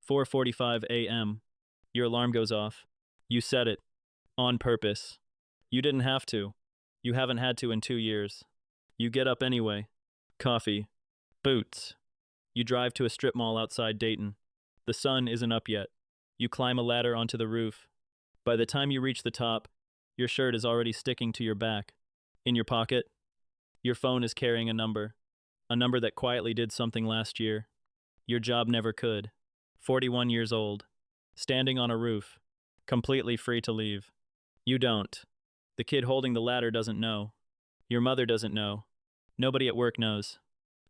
4:45 a.m. Your alarm goes off. You set it. On purpose. You didn't have to. You haven't had to in 2 years. You get up anyway. Coffee. Boots. You drive to a strip mall outside Dayton. The sun isn't up yet. You climb a ladder onto the roof. By the time you reach the top, your shirt is already sticking to your back. In your pocket, your phone is carrying a number that quietly did something last year. Your job never could. 41 years old, standing on a roof, completely free to leave. You don't. The kid holding the ladder doesn't know. Your mother doesn't know. Nobody at work knows.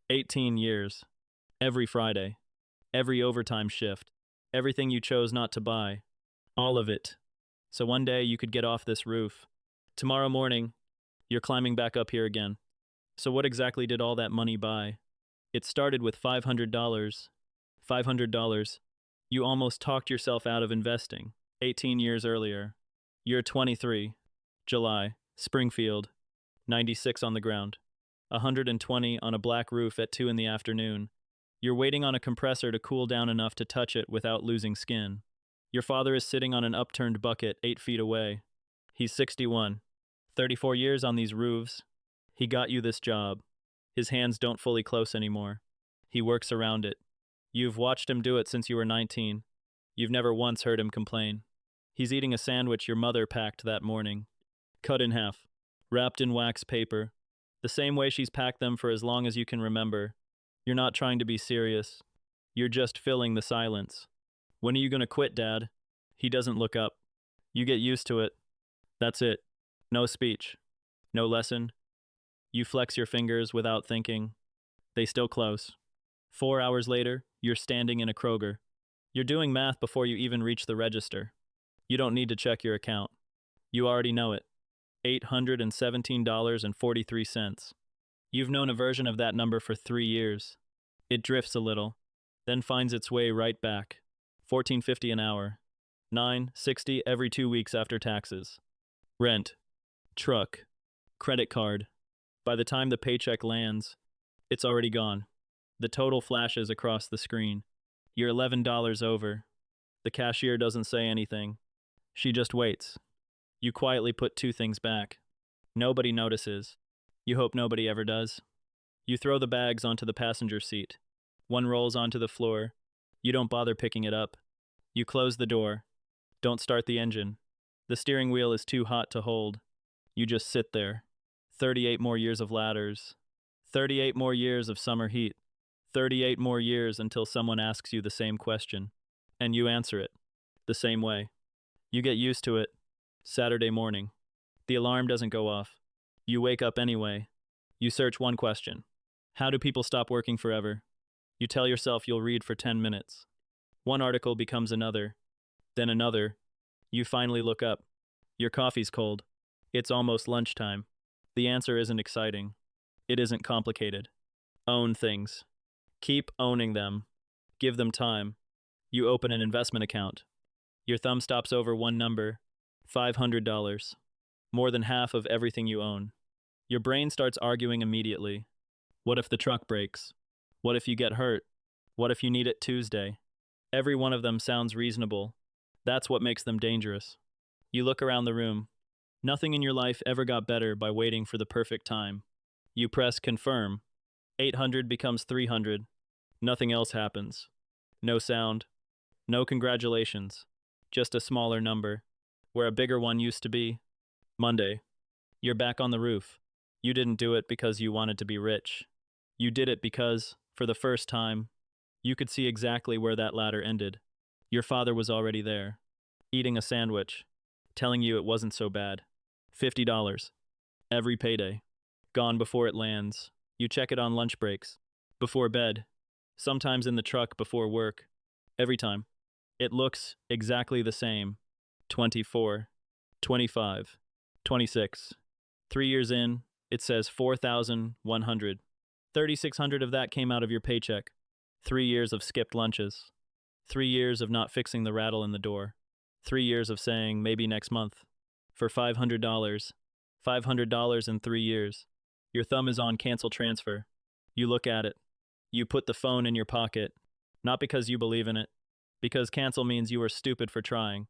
18 years. Every Friday. Every overtime shift. Everything you chose not to buy. All of it. So one day you could get off this roof. Tomorrow morning, you're climbing back up here again. So what exactly did all that money buy? It started with $500. $500. You almost talked yourself out of investing. 18 years earlier. You're 23. July. Springfield. 96 on the ground. 120 on a black roof at 2 in the afternoon. You're waiting on a compressor to cool down enough to touch it without losing skin. Your father is sitting on an upturned bucket 8 feet away. He's 61. 34 years on these roofs. He got you this job. His hands don't fully close anymore. He works around it. You've watched him do it since you were 19. You've never once heard him complain. He's eating a sandwich your mother packed that morning. Cut in half. Wrapped in wax paper. The same way she's packed them for as long as you can remember. You're not trying to be serious. You're just filling the silence. When are you going to quit, Dad? He doesn't look up. You get used to it. That's it. No speech. No lesson. You flex your fingers without thinking. They still close. 4 hours later, you're standing in a Kroger. You're doing math before you even reach the register. You don't need to check your account. You already know it. $817.43. You've known a version of that number for 3 years. It drifts a little, then finds its way right back. $14.50 an hour. $9.60 every 2 weeks after taxes. Rent. Truck. Credit card. By the time the paycheck lands, it's already gone. The total flashes across the screen. You're $11 over. The cashier doesn't say anything. She just waits. You quietly put 2 things back. Nobody notices. You hope nobody ever does. You throw the bags onto the passenger seat. One rolls onto the floor. You don't bother picking it up. You close the door. Don't start the engine. The steering wheel is too hot to hold. You just sit there. 38 more years of ladders. 38 more years of summer heat. 38 more years until someone asks you the same question. And you answer it. The same way. You get used to it. Saturday morning. The alarm doesn't go off. You wake up anyway. You search one question. How do people stop working forever? You tell yourself you'll read for 10 minutes. One article becomes another. Then another. You finally look up. Your coffee's cold. It's almost lunchtime. The answer isn't exciting. It isn't complicated. Own things. Keep owning them. Give them time. You open an investment account. Your thumb stops over one number. $500. More than half of everything you own. Your brain starts arguing immediately. What if the truck breaks? What if you get hurt? What if you need it Tuesday? Every one of them sounds reasonable. That's what makes them dangerous. You look around the room. Nothing in your life ever got better by waiting for the perfect time. You press confirm. 800 becomes 300. Nothing else happens. No sound. No congratulations. Just a smaller number. Where a bigger one used to be. Monday. You're back on the roof. You didn't do it because you wanted to be rich. You did it because, for the first time, you could see exactly where that ladder ended. Your father was already there, eating a sandwich, telling you it wasn't so bad. $50. Every payday. Gone before it lands. You check it on lunch breaks. Before bed. Sometimes in the truck before work. Every time. It looks exactly the same. 24. 25. 26. 3 years in, it says 4,100. 3,600 of that came out of your paycheck. 3 years of skipped lunches. 3 years of not fixing the rattle in the door. 3 years of saying maybe next month. For $500. $500 in 3 years. Your thumb is on cancel transfer. You look at it. You put the phone in your pocket. Not because you believe in it. Because cancel means you were stupid for trying.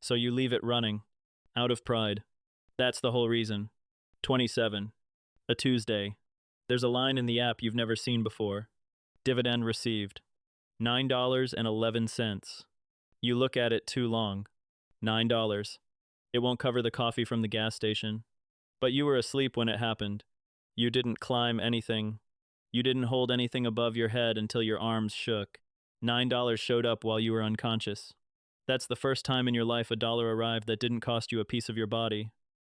So you leave it running. Out of pride. That's the whole reason. 27. A Tuesday. There's a line in the app you've never seen before. Dividend received. $9.11. You look at it too long. $9. It won't cover the coffee from the gas station. But you were asleep when it happened. You didn't climb anything. You didn't hold anything above your head until your arms shook. $9 showed up while you were unconscious. That's the first time in your life a dollar arrived that didn't cost you a piece of your body.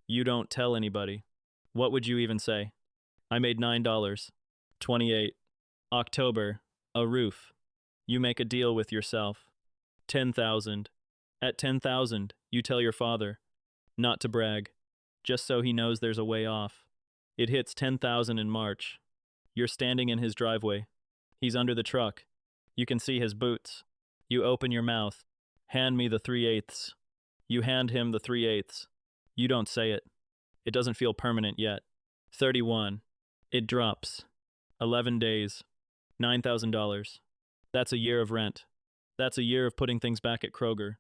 You don't tell anybody. What would you even say? I made $9. 28. October. A roof. You make a deal with yourself. 10,000. At 10,000, you tell your father. Not to brag. Just so he knows there's a way off. It hits 10,000 in March. You're standing in his driveway. He's under the truck. You can see his boots. You open your mouth. Hand me the 3/8. You hand him the 3/8. You don't say it. It doesn't feel permanent yet. 31. It drops. 11 days. $9,000. That's a year of rent. That's a year of putting things back at Kroger.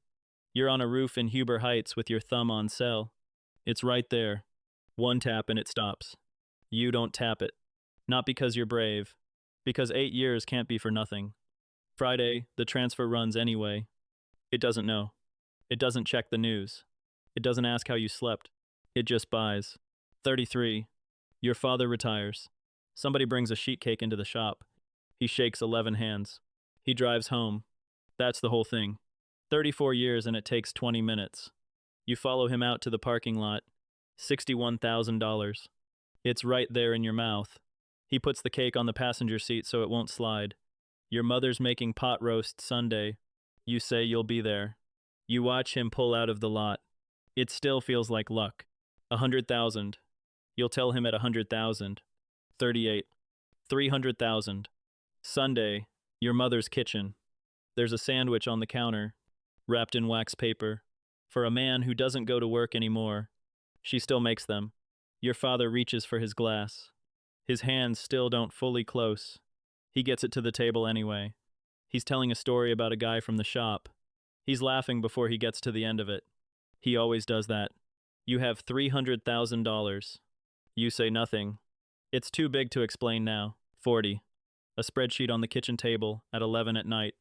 You're on a roof in Huber Heights with your thumb on sell. It's right there. One tap and it stops. You don't tap it. Not because you're brave. Because 8 years can't be for nothing. Friday, the transfer runs anyway. It doesn't know. It doesn't check the news. It doesn't ask how you slept. It just buys. 33. Your father retires. Somebody brings a sheet cake into the shop. He shakes 11 hands. He drives home. That's the whole thing. 34 years and it takes 20 minutes. You follow him out to the parking lot. $61,000. It's right there in your mouth. He puts the cake on the passenger seat so it won't slide. Your mother's making pot roast Sunday. You say you'll be there. You watch him pull out of the lot. It still feels like luck. 100,000. You'll tell him at 100,000. 38. 300,000. Sunday, your mother's kitchen. There's a sandwich on the counter, wrapped in wax paper. For a man who doesn't go to work anymore, she still makes them. Your father reaches for his glass. His hands still don't fully close. He gets it to the table anyway. He's telling a story about a guy from the shop. He's laughing before he gets to the end of it. He always does that. You have $300,000. You say nothing. It's too big to explain now. 40. A spreadsheet on the kitchen table at 11 at night.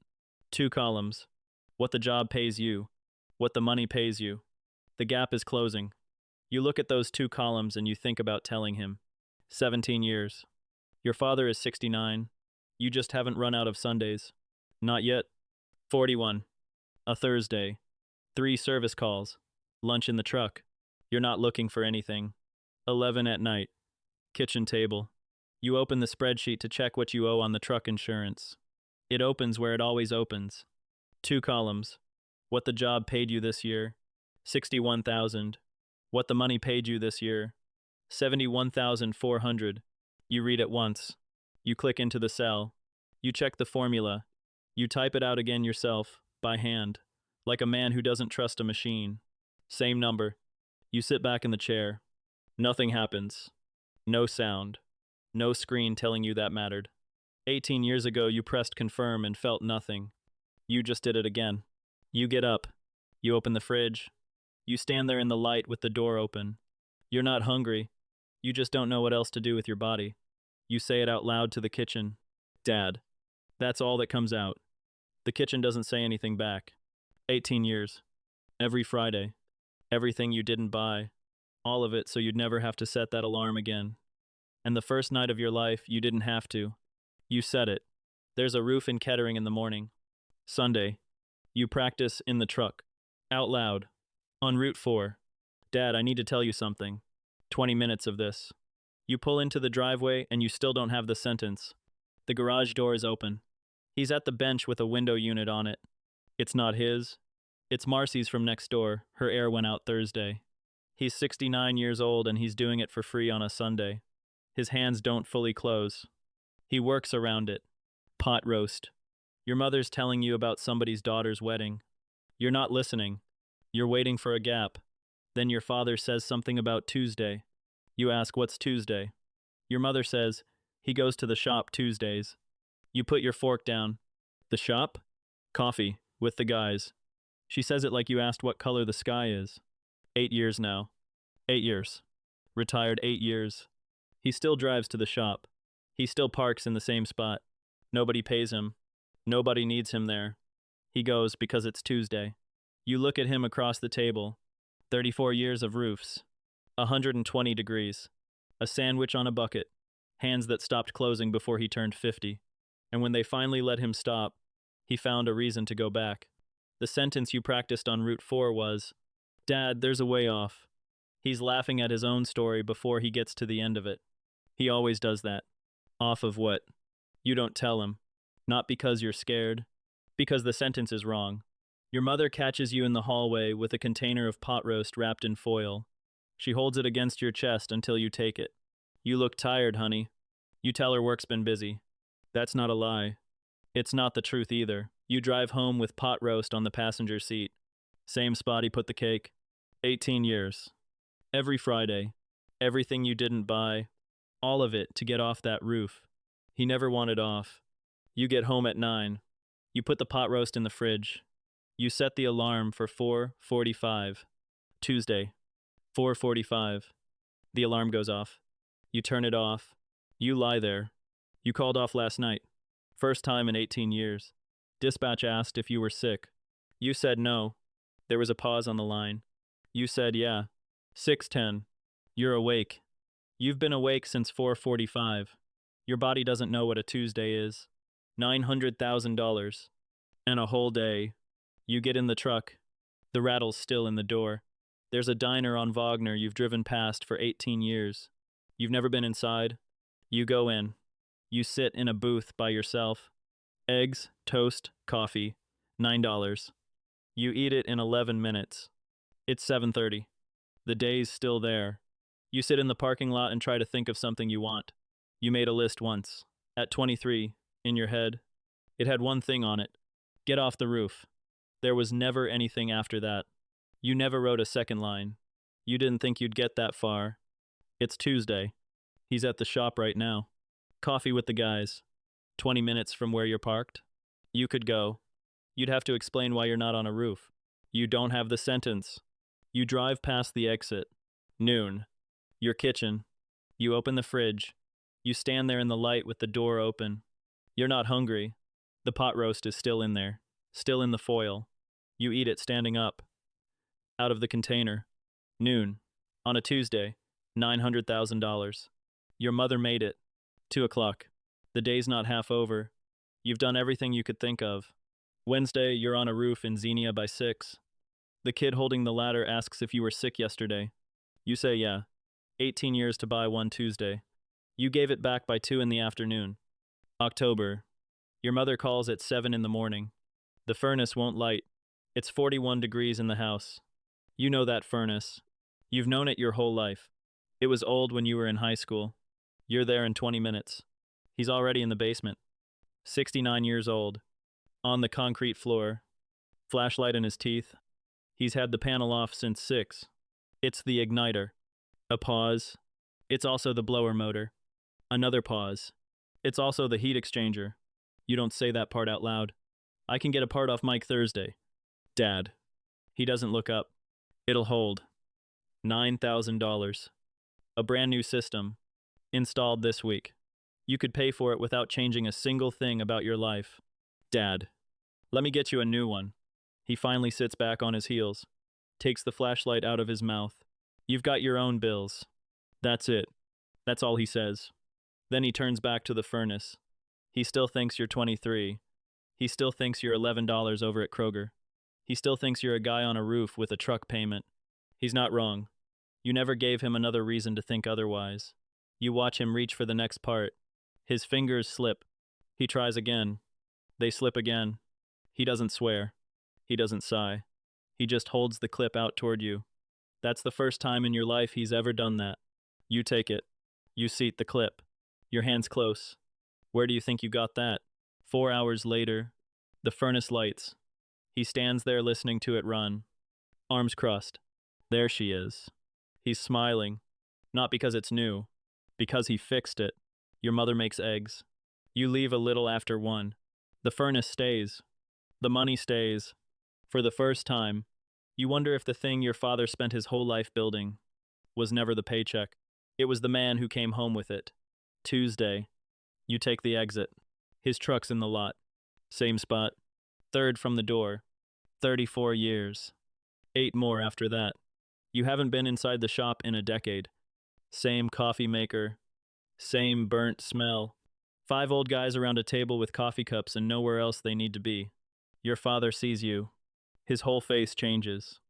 2 columns. What the job pays you. What the money pays you. The gap is closing. You look at those 2 columns and you think about telling him. 17 years. Your father is 69. You just haven't run out of Sundays. Not yet. 41. A Thursday. 3 service calls. Lunch in the truck. You're not looking for anything. 11 at night. Kitchen table. You open the spreadsheet to check what you owe on the truck insurance. It opens where it always opens. 2 columns. What the job paid you this year. 61,000. What the money paid you this year. 71,400. You read it once. You click into the cell. You check the formula. You type it out again yourself, by hand, like a man who doesn't trust a machine. Same number. You sit back in the chair. Nothing happens. No sound. No screen telling you that mattered. 18 years ago you pressed confirm and felt nothing. You just did it again. You get up. You open the fridge. You stand there in the light with the door open. You're not hungry. You just don't know what else to do with your body. You say it out loud to the kitchen. Dad. That's all that comes out. The kitchen doesn't say anything back. 18 years. Every Friday. Everything you didn't buy. All of it so you'd never have to set that alarm again. And the first night of your life, you didn't have to. You set it. There's a roof in Kettering in the morning. Sunday. You practice in the truck. Out loud. On Route 4. Dad, I need to tell you something. 20 minutes of this. You pull into the driveway and you still don't have the sentence. The garage door is open. He's at the bench with a window unit on it. It's not his. It's Marcy's from next door. Her air went out Thursday. He's 69 years old and he's doing it for free on a Sunday. His hands don't fully close. He works around it. Pot roast. Your mother's telling you about somebody's daughter's wedding. You're not listening. You're waiting for a gap. Then your father says something about Tuesday. You ask, what's Tuesday? Your mother says, he goes to the shop Tuesdays. You put your fork down. The shop? Coffee. with the guys. She says it like you asked what color the sky is. 8 years now. 8 years. Retired 8 years. He still drives to the shop. He still parks in the same spot. Nobody pays him. Nobody needs him there. He goes because it's Tuesday. You look at him across the table. 34 years of roofs. 120 degrees. A sandwich on a bucket. Hands that stopped closing before he turned 50. And when they finally let him stop, he found a reason to go back. The sentence you practiced on Route 4 was, "Dad, there's a way off." He's laughing at his own story before he gets to the end of it. He always does that. Off of what? You don't tell him. Not because you're scared. Because the sentence is wrong. Your mother catches you in the hallway with a container of pot roast wrapped in foil. She holds it against your chest until you take it. You look tired, honey. You tell her work's been busy. That's not a lie. It's not the truth either. You drive home with pot roast on the passenger seat. Same spot he put the cake. 18 years. Every Friday. Everything you didn't buy. All of it to get off that roof. He never wanted off. You get home at 9. You put the pot roast in the fridge. You set the alarm for 4:45. Tuesday. 4:45. The alarm goes off. You turn it off. You lie there. You called off last night. First time in 18 years. Dispatch asked if you were sick. You said no. There was a pause on the line. You said yeah. 6:10. You're awake. You've been awake since 4:45. Your body doesn't know what a Tuesday is. $900,000. And a whole day. You get in the truck. The rattle's still in the door. There's a diner on Wagner you've driven past for 18 years. You've never been inside. You go in. You sit in a booth by yourself. Eggs, toast, coffee. $9. You eat it in 11 minutes. It's 7:30. The day's still there. You sit in the parking lot and try to think of something you want. You made a list once. At 23, in your head. It had one thing on it. Get off the roof. There was never anything after that. You never wrote a second line. You didn't think you'd get that far. It's Tuesday. He's at the shop right now. Coffee with the guys. 20 minutes from where you're parked. You could go. You'd have to explain why you're not on a roof. You don't have the sentence. You drive past the exit. Noon. Your kitchen. You open the fridge. You stand there in the light with the door open. You're not hungry. The pot roast is still in there. Still in the foil. You eat it standing up. Out of the container. Noon. On a Tuesday. $900,000. Your mother made it. 2 o'clock. The day's not half over. You've done everything you could think of. Wednesday, you're on a roof in Xenia by 6. The kid holding the ladder asks if you were sick yesterday. You say yeah. 18 years to buy one Tuesday. You gave it back by 2 in the afternoon. October. Your mother calls at 7 in the morning. The furnace won't light. It's 41 degrees in the house. You know that furnace. You've known it your whole life. It was old when you were in high school. You're there in 20 minutes. He's already in the basement. 69 years old. On the concrete floor. Flashlight in his teeth. He's had the panel off since 6. It's the igniter. A pause. It's also the blower motor. Another pause. It's also the heat exchanger. You don't say that part out loud. I can get a part off Mike Thursday. Dad. He doesn't look up. It'll hold. $9,000. A brand new system. Installed this week. You could pay for it without changing a single thing about your life. Dad. Let me get you a new one. He finally sits back on his heels. Takes the flashlight out of his mouth. You've got your own bills. That's it. That's all he says. Then he turns back to the furnace. He still thinks you're 23. He still thinks you're $11 over at Kroger. He still thinks you're a guy on a roof with a truck payment. He's not wrong. You never gave him another reason to think otherwise. You watch him reach for the next part. His fingers slip. He tries again. They slip again. He doesn't swear. He doesn't sigh. He just holds the clip out toward you. That's the first time in your life he's ever done that. You take it. You seat the clip. Your hand's close. Where do you think you got that? 4 hours later, the furnace lights. He stands there listening to it run. Arms crossed. There she is. He's smiling. Not because it's new. Because he fixed it. Your mother makes eggs. You leave a little after 1. The furnace stays. The money stays. For the first time, you wonder if the thing your father spent his whole life building was never the paycheck. It was the man who came home with it. Tuesday, you take the exit. His truck's in the lot. Same spot. Third from the door. 34 years. 8 more after that. You haven't been inside the shop in a decade. Same coffee maker. Same burnt smell. 5 old guys around a table with coffee cups and nowhere else they need to be. Your father sees you. His whole face changes.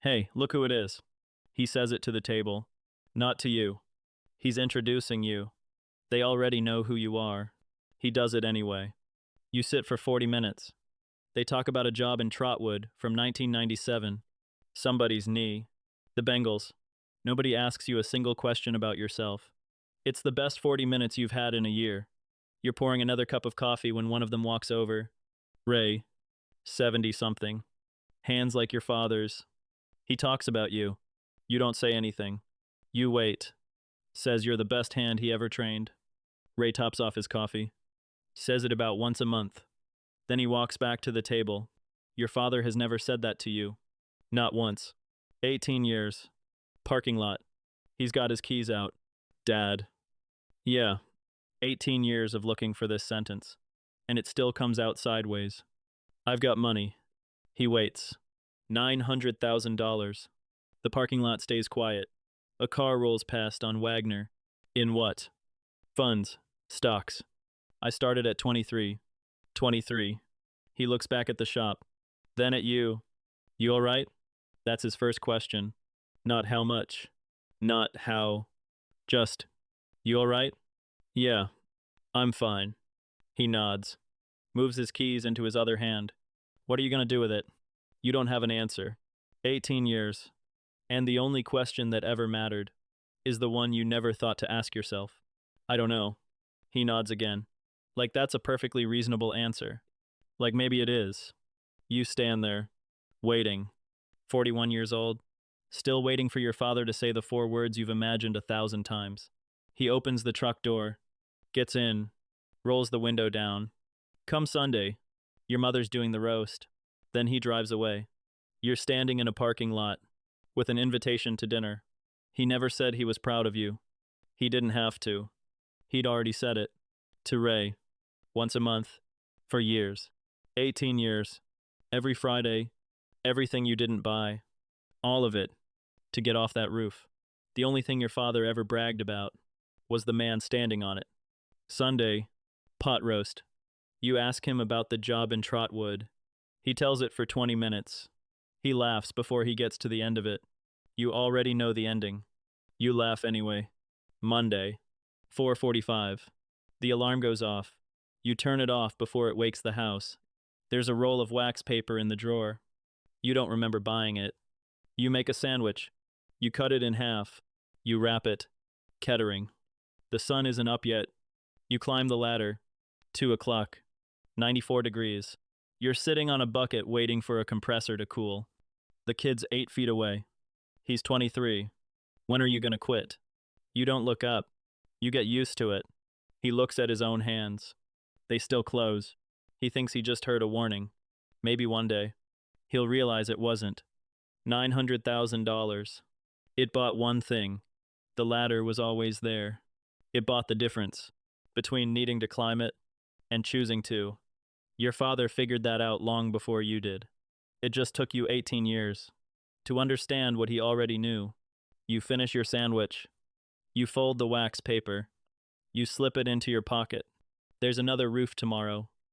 Hey, look who it is. He says it to the table. Not to you. He's introducing you. They already know who you are. He does it anyway. You sit for 40 minutes. They talk about a job in Trotwood from 1997. Somebody's knee. The Bengals. Nobody asks you a single question about yourself. It's the best 40 minutes you've had in a year. You're pouring another cup of coffee when one of them walks over. Ray, 70-something. Hands like your father's. He talks about you. You don't say anything. You wait. Says you're the best hand he ever trained. Ray tops off his coffee. Says it about once a month. Then he walks back to the table. Your father has never said that to you. Not once. 18 years. Parking lot. He's got his keys out. Dad. Yeah. 18 years of looking for this sentence. And it still comes out sideways. I've got money. He waits. $900,000. The parking lot stays quiet. A car rolls past on Wagner. In what? Funds. Stocks. I started at 23. 23. He looks back at the shop. Then at you. You all right? That's his first question. Not how much. Not how. Just. You all right? Yeah. I'm fine. He nods. Moves his keys into his other hand. What are you going to do with it? You don't have an answer. 18 years. And the only question that ever mattered is the one you never thought to ask yourself. I don't know. He nods again. Like that's a perfectly reasonable answer. Like maybe it is. You stand there, waiting. 41 years old, still waiting for your father to say the 4 words you've imagined 1,000 times. He opens the truck door, gets in, rolls the window down. Come Sunday, your mother's doing the roast. Then he drives away. You're standing in a parking lot with an invitation to dinner. He never said he was proud of you. He didn't have to. He'd already said it. To Ray. Once a month. For years. 18 years. Every Friday. Everything you didn't buy. All of it. To get off that roof. The only thing your father ever bragged about was the man standing on it. Sunday. Pot roast. You ask him about the job in Trotwood. He tells it for 20 minutes. He laughs before he gets to the end of it. You already know the ending. You laugh anyway. Monday. 4:45. The alarm goes off. You turn it off before it wakes the house. There's a roll of wax paper in the drawer. You don't remember buying it. You make a sandwich. You cut it in half. You wrap it. Kettering. The sun isn't up yet. You climb the ladder. 2 o'clock. 94 degrees. You're sitting on a bucket waiting for a compressor to cool. The kid's 8 feet away. He's 23. When are you going to quit? You don't look up. You get used to it. He looks at his own hands. They still close. He thinks he just heard a warning. Maybe one day, he'll realize it wasn't. $900,000. It bought one thing. The ladder was always there. It bought the difference between needing to climb it and choosing to. Your father figured that out long before you did. It just took you 18 years to understand what he already knew. You finish your sandwich. You fold the wax paper. You slip it into your pocket. There's another roof tomorrow.